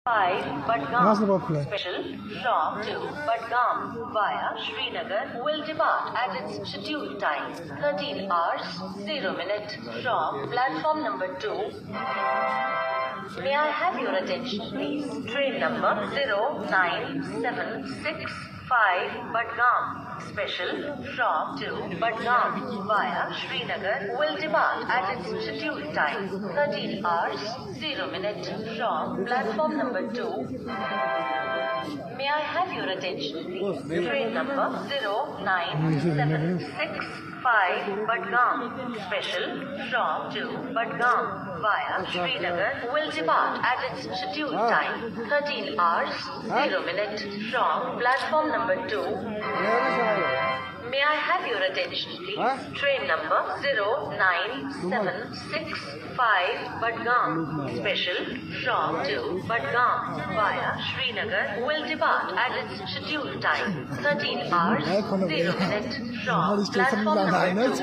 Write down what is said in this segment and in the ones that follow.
5 Budgam special from to Budgam via Srinagar will depart at its scheduled time 13 hours 0 minute from platform number 2. May I have your attention please? Train number 09765 Budgam special from to Budgam via Srinagar will depart at its scheduled time 13 hours 0 minute from platform number 2. May I have your attention please? Train number 09765 Budgam special from to Budgam via Srinagar will depart at its scheduled time 13 hours 0 minute from platform number 2. May I have your attention please? Train number 09765 Budgam special from to Budgam via Srinagar will depart at its scheduled time 13 hours 0 minute from platform number 2.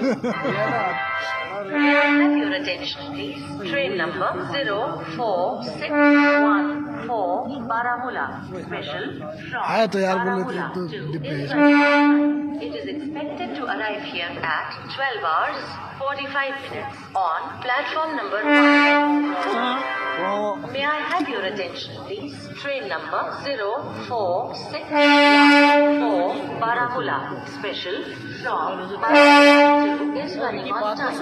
May I have your attention please? Train number 04614 Baramulla special from Baramulla to it is expected to arrive here at 12 hours 45 minutes on platform number 1. May I have your attention please? Train number 04614 Baramulla special from Baramulla to is running on time.